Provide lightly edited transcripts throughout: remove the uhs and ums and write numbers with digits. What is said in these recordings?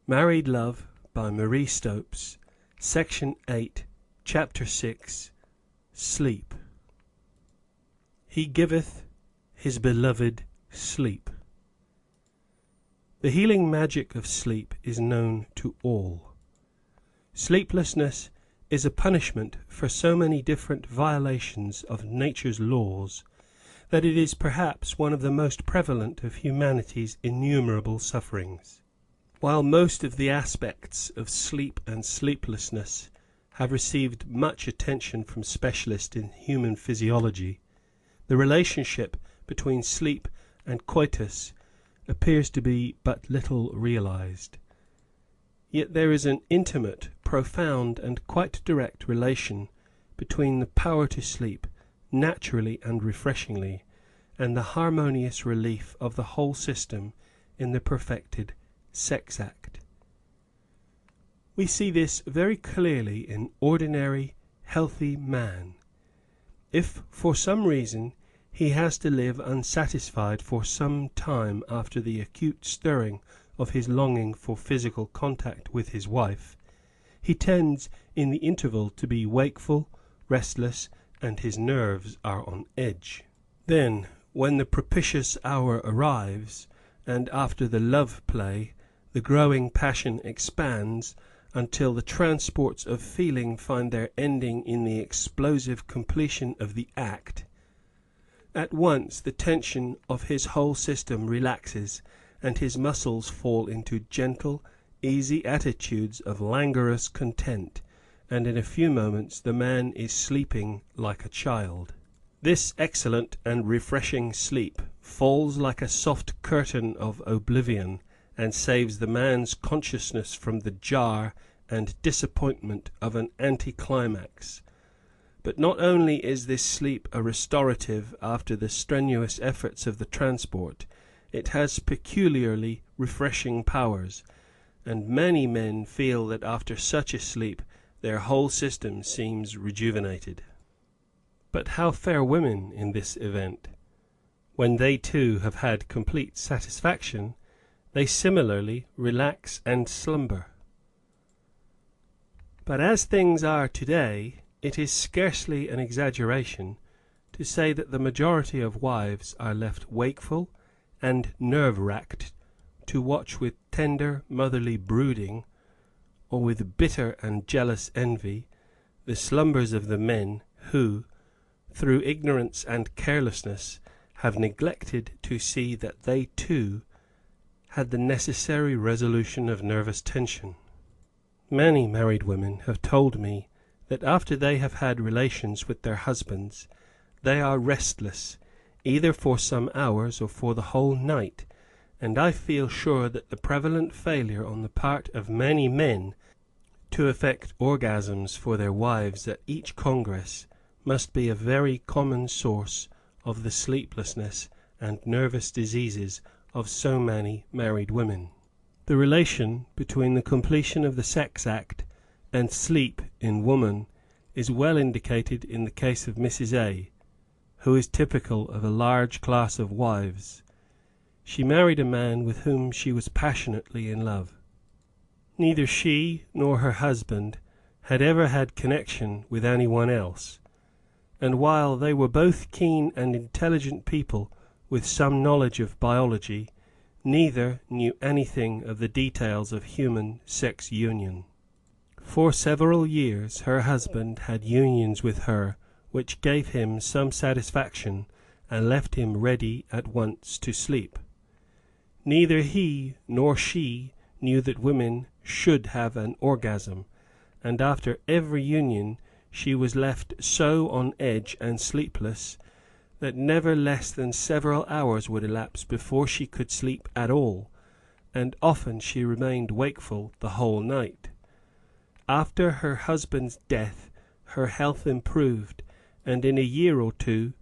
Married Love by Marie Stopes, Section 8, Chapter 6, Sleep. He giveth his beloved sleep. The healing magic of sleep is known to all. Sleeplessness is a punishment for so many different violations of nature's laws that it is perhaps one of the most prevalent of humanity's innumerable sufferings. While most of the aspects of sleep and sleeplessness have received much attention from specialists in human physiology, the relationship between sleep and coitus appears to be but little realized. Yet there is an intimate, profound, and quite direct relation between the power to sleep naturally and refreshingly and the harmonious relief of the whole system in the perfected sex act. We see this very clearly in ordinary, healthy man. If for some reason he has to live unsatisfied for some time after the acute stirring of his longing for physical contact with his wife, he tends in the interval to be wakeful, restless, and his nerves are on edge. Then, when the propitious hour arrives, and after the love play, the growing passion expands until the transports of feeling find their ending in the explosive completion of the act, at once the tension of his whole system relaxes, and his muscles fall into gentle, easy attitudes of languorous content, and in a few moments the man is sleeping like a child. This excellent and refreshing sleep falls like a soft curtain of oblivion, and saves the man's consciousness from the jar and disappointment of an anticlimax. But not only is this sleep a restorative after the strenuous efforts of the transport, it has peculiarly refreshing powers, and many men feel that after such a sleep their whole system seems rejuvenated. But how fare women in this event? When they too have had complete satisfaction, they similarly relax and slumber. But as things are today, it is scarcely an exaggeration to say that the majority of wives are left wakeful and nerve-racked to watch with tender motherly brooding, or with bitter and jealous envy, the slumbers of the men who, through ignorance and carelessness, have neglected to see that they too had the necessary resolution of nervous tension. Many married women have told me that after they have had relations with their husbands, they are restless, either for some hours or for the whole night, and I feel sure that the prevalent failure on the part of many men to effect orgasms for their wives at each congress must be a very common source of the sleeplessness and nervous diseases of so many married women. The relation between the completion of the sex act and sleep in woman is well indicated in the case of Mrs. A., who is typical of a large class of wives. She married a man with whom she was passionately in love. Neither she nor her husband had ever had connection with anyone else, and while they were both keen and intelligent people with some knowledge of biology, neither knew anything of the details of human sex union. For several years her husband had unions with her which gave him some satisfaction and left him ready at once to sleep. Neither he nor she knew that women should have an orgasm, and after every union she was left so on edge and sleepless that never less than several hours would elapse before she could sleep at all, and often she remained wakeful the whole night. After her husband's death her health improved, and in a year or two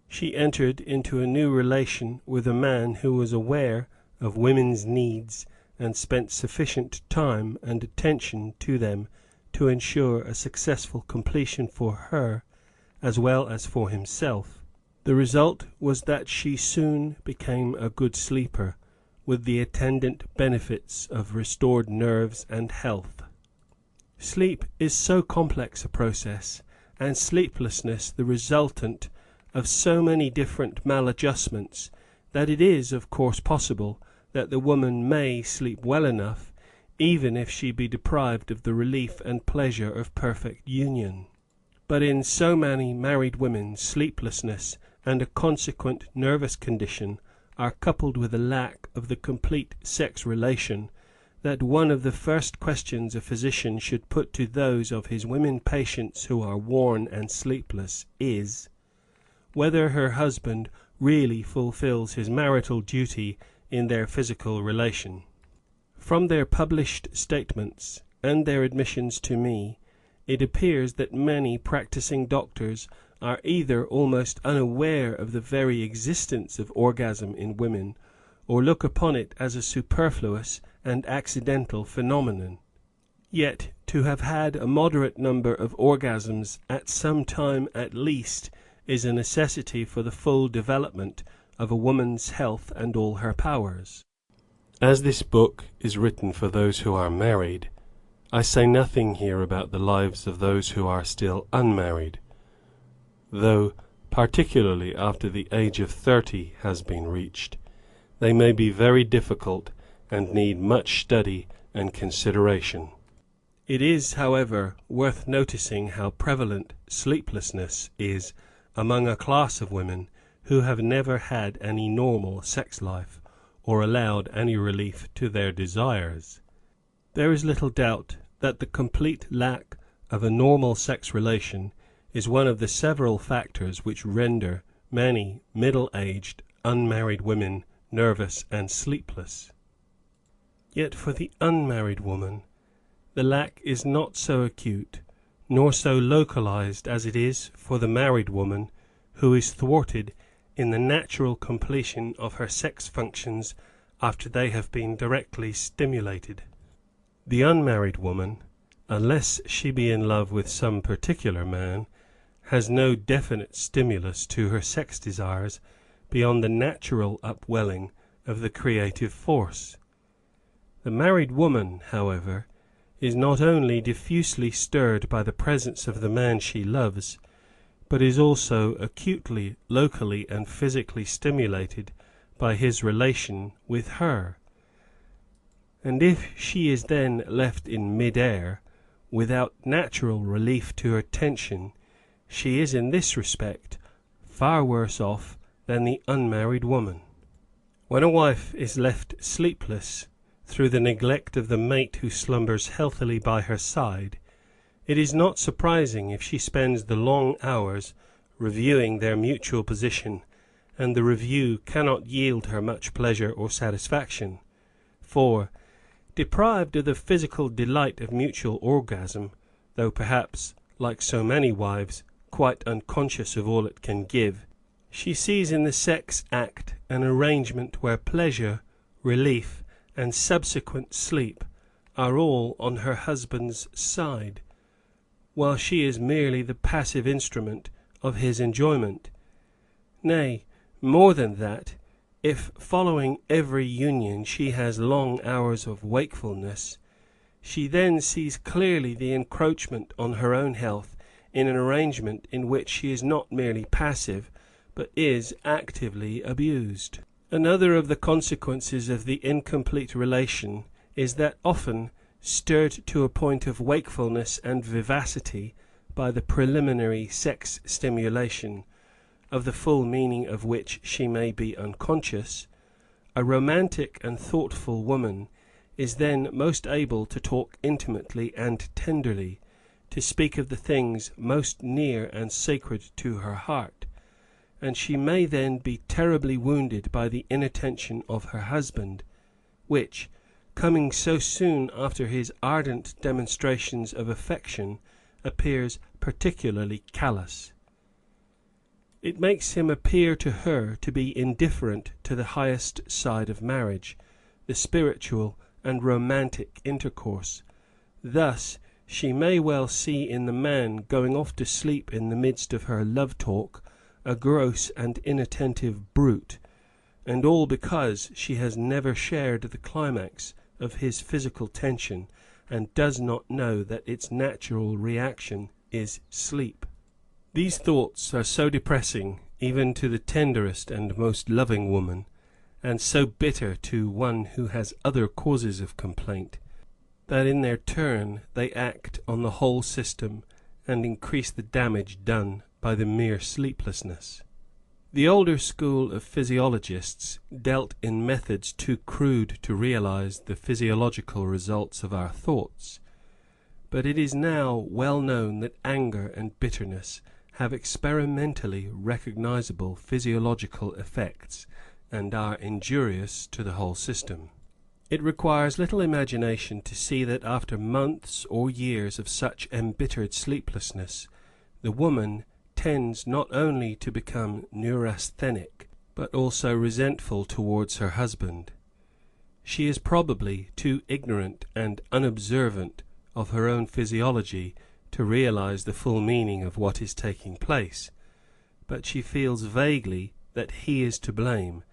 she entered into a new relation with a man who was aware of women's needs and spent sufficient time and attention to them to ensure a successful completion for her as well as for himself. The result was that she soon became a good sleeper, with the attendant benefits of restored nerves and health. Sleep is so complex a process, and sleeplessness the resultant of so many different maladjustments, that it is, of course, possible that the woman may sleep well enough, even if she be deprived of the relief and pleasure of perfect union. But in so many married women, sleeplessness and a consequent nervous condition are coupled with a lack of the complete sex relation, that one of the first questions a physician should put to those of his women patients who are worn and sleepless is, whether her husband really fulfills his marital duty in their physical relation. From their published statements and their admissions to me, it appears that many practicing doctors are either almost unaware of the very existence of orgasm in women, or look upon it as a superfluous and accidental phenomenon. Yet to have had a moderate number of orgasms at some time at least is a necessity for the full development of a woman's health and all her powers. As this book is written for those who are married, I say nothing here about the lives of those who are still unmarried, though, particularly after the age of 30 has been reached, they may be very difficult and need much study and consideration. It is, however, worth noticing how prevalent sleeplessness is among a class of women who have never had any normal sex life, or allowed any relief to their desires. There is little doubt that the complete lack of a normal sex relation is one of the several factors which render many middle-aged, unmarried women nervous and sleepless. Yet for the unmarried woman, the lack is not so acute, nor so localized as it is for the married woman, who is thwarted in the natural completion of her sex functions after they have been directly stimulated. The unmarried woman, unless she be in love with some particular man, has no definite stimulus to her sex desires beyond the natural upwelling of the creative force. The married woman, however, is not only diffusely stirred by the presence of the man she loves, but is also acutely, locally, and physically stimulated by his relation with her. And if she is then left in mid-air, without natural relief to her tension, she is in this respect far worse off than the unmarried woman. When a wife is left sleepless through the neglect of the mate who slumbers healthily by her side, it is not surprising if she spends the long hours reviewing their mutual position, and the review cannot yield her much pleasure or satisfaction, for, deprived of the physical delight of mutual orgasm, though perhaps, like so many wives, quite unconscious of all it can give, she sees in the sex act an arrangement where pleasure, relief, and subsequent sleep are all on her husband's side, while she is merely the passive instrument of his enjoyment. Nay, more than that, if following every union she has long hours of wakefulness, she then sees clearly the encroachment on her own health in an arrangement in which she is not merely passive, but is actively abused. Another of the consequences of the incomplete relation is that often, stirred to a point of wakefulness and vivacity by the preliminary sex stimulation, of the full meaning of which she may be unconscious, a romantic and thoughtful woman is then most able to talk intimately and tenderly, to speak of the things most near and sacred to her heart, and she may then be terribly wounded by the inattention of her husband, which, coming so soon after his ardent demonstrations of affection, appears particularly callous. It makes him appear to her to be indifferent to the highest side of marriage, the spiritual and romantic intercourse. Thus, she may well see in the man going off to sleep in the midst of her love talk a gross and inattentive brute, and all because she has never shared the climax of his physical tension and does not know that its natural reaction is sleep. These thoughts are so depressing even to the tenderest and most loving woman, and so bitter to one who has other causes of complaint, that in their turn they act on the whole system and increase the damage done by the mere sleeplessness. The older school of physiologists dealt in methods too crude to realize the physiological results of our thoughts, but it is now well known that anger and bitterness have experimentally recognizable physiological effects and are injurious to the whole system. It requires little imagination to see that after months or years of such embittered sleeplessness, the woman tends not only to become neurasthenic, but also resentful towards her husband. She is probably too ignorant and unobservant of her own physiology to realize the full meaning of what is taking place, but she feels vaguely that he is to blame,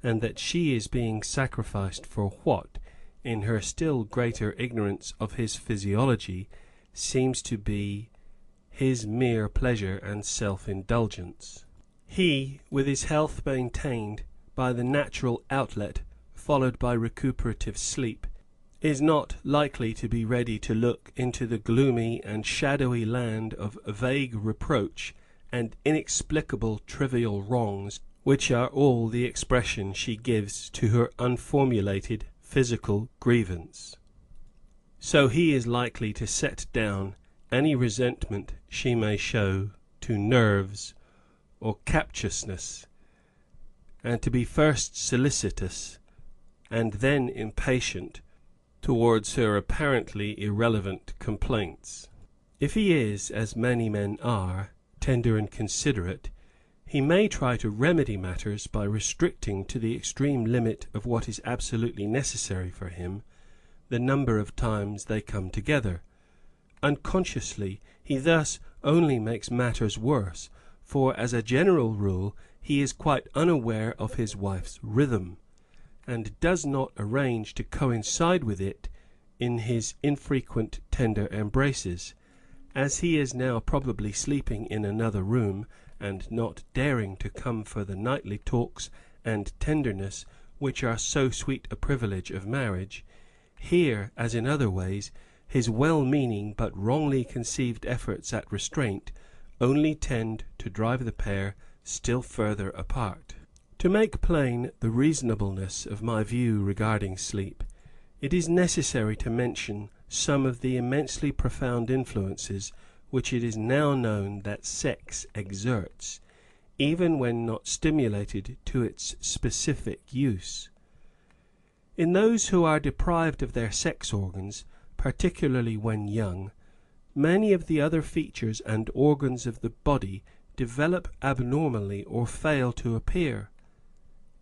and that she is being sacrificed for what, in her still greater ignorance of his physiology, seems to be his mere pleasure and self-indulgence. He, with his health maintained by the natural outlet followed by recuperative sleep, is not likely to be ready to look into the gloomy and shadowy land of vague reproach and inexplicable trivial wrongs which are all the expression she gives to her unformulated physical grievance. So he is likely to set down any resentment she may show to nerves or captiousness, and to be first solicitous and then impatient towards her apparently irrelevant complaints. If he is, as many men are, tender and considerate, he may try to remedy matters by restricting to the extreme limit of what is absolutely necessary for him the number of times they come together. Unconsciously, he thus only makes matters worse, for as a general rule he is quite unaware of his wife's rhythm, and does not arrange to coincide with it in his infrequent tender embraces. As he is now probably sleeping in another room, and not daring to come for the nightly talks and tenderness which are so sweet a privilege of marriage, here, as in other ways, his well-meaning but wrongly conceived efforts at restraint only tend to drive the pair still further apart. To make plain the reasonableness of my view regarding sleep, it is necessary to mention some of the immensely profound influences which it is now known that sex exerts, even when not stimulated to its specific use. In those who are deprived of their sex organs, particularly when young, many of the other features and organs of the body develop abnormally or fail to appear.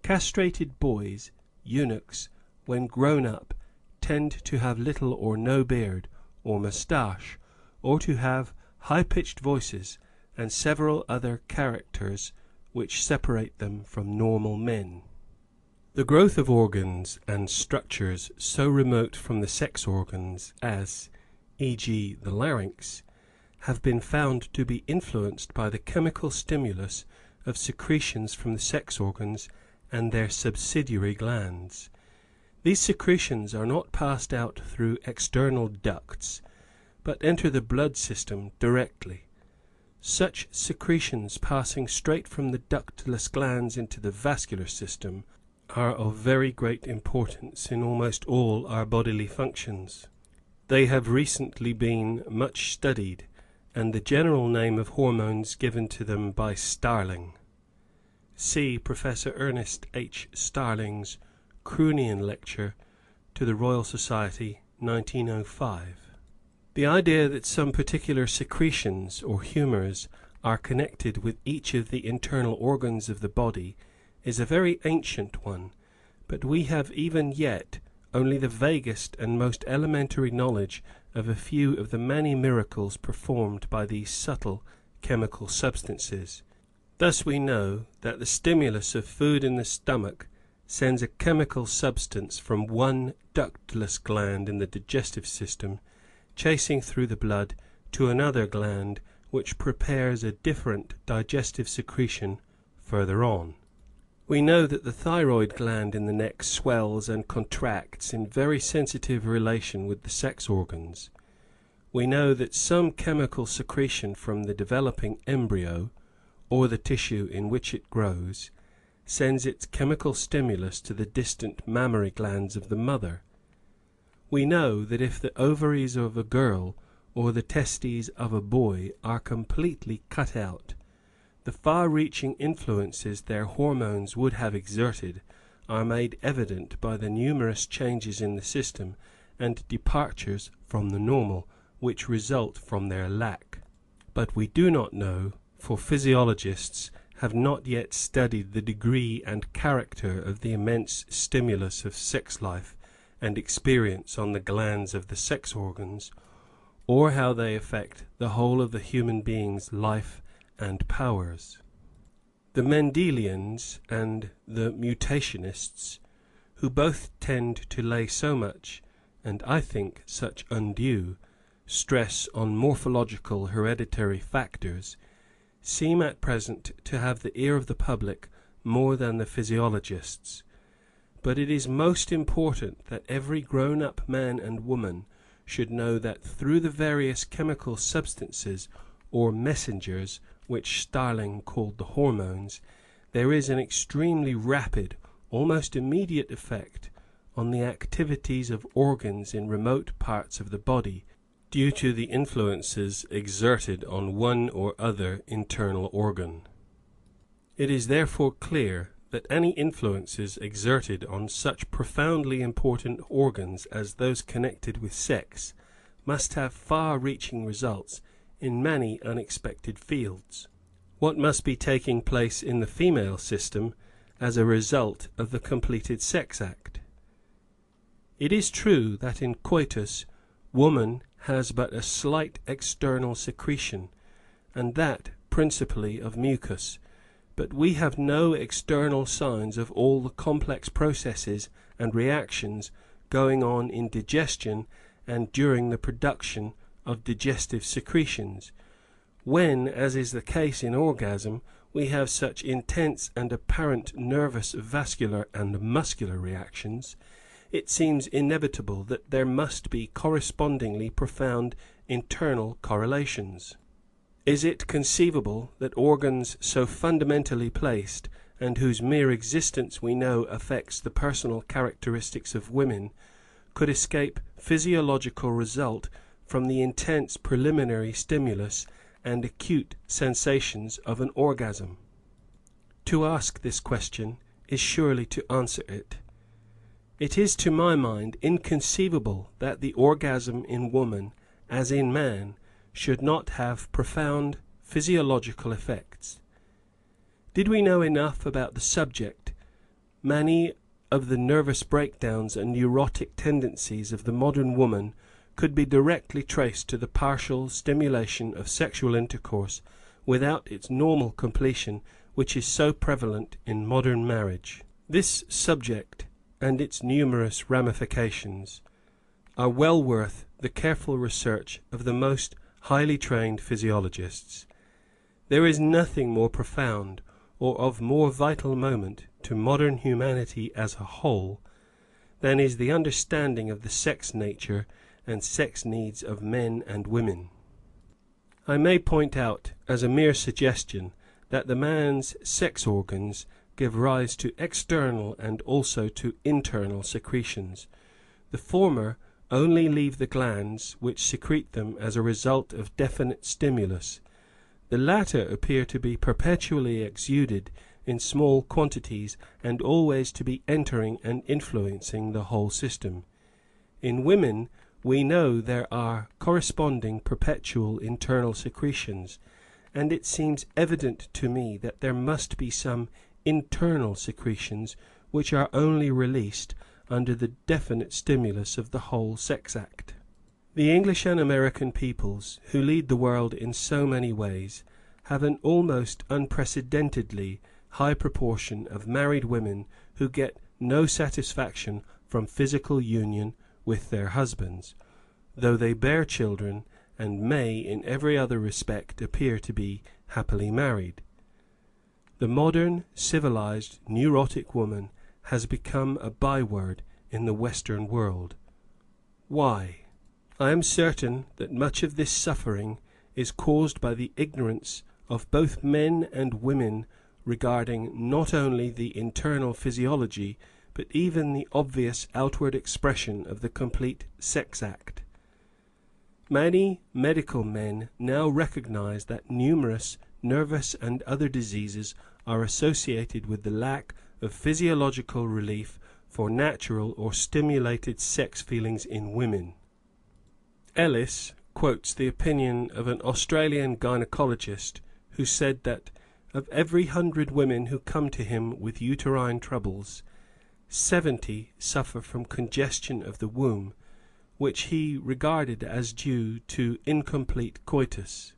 Castrated boys, eunuchs, when grown up, tend to have little or no beard or moustache, or to have high-pitched voices and several other characters which separate them from normal men. The growth of organs and structures so remote from the sex organs as, e.g., the larynx, have been found to be influenced by the chemical stimulus of secretions from the sex organs and their subsidiary glands. These secretions are not passed out through external ducts, but enter the blood system directly. Such secretions passing straight from the ductless glands into the vascular system are of very great importance in almost all our bodily functions. They have recently been much studied, and the general name of hormones given to them by Starling. See Professor Ernest H. Starling's Croonian Lecture to the Royal Society, 1905. The idea that some particular secretions or humours are connected with each of the internal organs of the body is a very ancient one, but we have even yet only the vaguest and most elementary knowledge of a few of the many miracles performed by these subtle chemical substances. Thus we know that the stimulus of food in the stomach sends a chemical substance from one ductless gland in the digestive system, chasing through the blood to another gland, which prepares a different digestive secretion further on. We know that the thyroid gland in the neck swells and contracts in very sensitive relation with the sex organs. We know that some chemical secretion from the developing embryo, or the tissue in which it grows, sends its chemical stimulus to the distant mammary glands of the mother. We know that if the ovaries of a girl or the testes of a boy are completely cut out, the far-reaching influences their hormones would have exerted are made evident by the numerous changes in the system and departures from the normal which result from their lack. But we do not know, for physiologists have not yet studied the degree and character of the immense stimulus of sex life and experience on the glands of the sex organs, or how they affect the whole of the human being's life and powers. The Mendelians and the mutationists, who both tend to lay so much, and I think such undue, stress on morphological hereditary factors, seem at present to have the ear of the public more than the physiologists. But it is most important that every grown-up man and woman should know that through the various chemical substances or messengers which Starling called the hormones, there is an extremely rapid, almost immediate effect on the activities of organs in remote parts of the body, due to the influences exerted on one or other internal organ. It is therefore clear that any influences exerted on such profoundly important organs as those connected with sex must have far-reaching results in many unexpected fields. What must be taking place in the female system as a result of the completed sex act? It is true that in coitus woman has but a slight external secretion, and that principally of mucus, but we have no external signs of all the complex processes and reactions going on in digestion and during the production of digestive secretions, when, as is the case in orgasm, we have such intense and apparent nervous, vascular, and muscular reactions. It seems inevitable that there must be correspondingly profound internal correlations. Is it conceivable that organs so fundamentally placed, and whose mere existence we know affects the personal characteristics of women, could escape physiological result from the intense preliminary stimulus and acute sensations of an orgasm? To ask this question is surely to answer it. It is to my mind inconceivable that the orgasm in woman, as in man, should not have profound physiological effects. Did we know enough about the subject, many of the nervous breakdowns and neurotic tendencies of the modern woman could be directly traced to the partial stimulation of sexual intercourse without its normal completion, which is so prevalent in modern marriage. This subject and its numerous ramifications are well worth the careful research of the most highly trained physiologists. There is nothing more profound or of more vital moment to modern humanity as a whole than is the understanding of the sex nature and sex needs of men and women. I may point out as a mere suggestion that the man's sex organs give rise to external and also to internal secretions. The former only leave the glands which secrete them as a result of definite stimulus. The latter appear to be perpetually exuded in small quantities and always to be entering and influencing the whole system. In women, we know there are corresponding perpetual internal secretions, and it seems evident to me that there must be some internal secretions which are only released under the definite stimulus of the whole sex act. The English and American peoples, who lead the world in so many ways, have an almost unprecedentedly high proportion of married women who get no satisfaction from physical union with their husbands, though they bear children and may in every other respect appear to be happily married. The modern, civilized, neurotic woman has become a byword in the Western world. Why? I am certain that much of this suffering is caused by the ignorance of both men and women regarding not only the internal physiology, but even the obvious outward expression of the complete sex act. Many medical men now recognize that numerous nervous and other diseases are associated with the lack of physiological relief for natural or stimulated sex feelings in women. Ellis quotes the opinion of an Australian gynecologist who said that of every 100 women who come to him with uterine troubles, 70 suffer from congestion of the womb, which he regarded as due to incomplete coitus.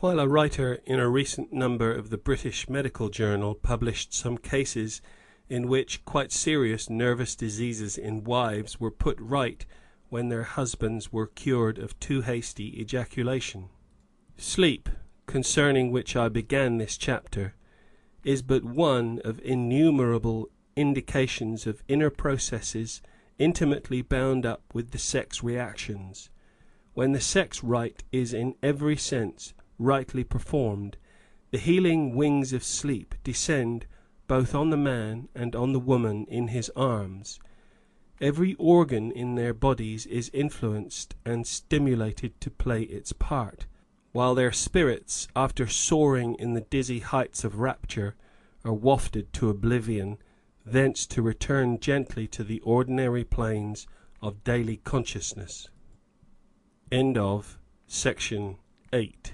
While a writer in a recent number of the British Medical Journal published some cases in which quite serious nervous diseases in wives were put right when their husbands were cured of too hasty ejaculation. Sleep, concerning which I began this chapter, is but one of innumerable indications of inner processes intimately bound up with the sex reactions. When the sex rite is in every sense rightly performed, the healing wings of sleep descend both on the man and on the woman in his arms. Every organ in their bodies is influenced and stimulated to play its part, while their spirits, after soaring in the dizzy heights of rapture, are wafted to oblivion, thence to return gently to the ordinary planes of daily consciousness. End of section 8.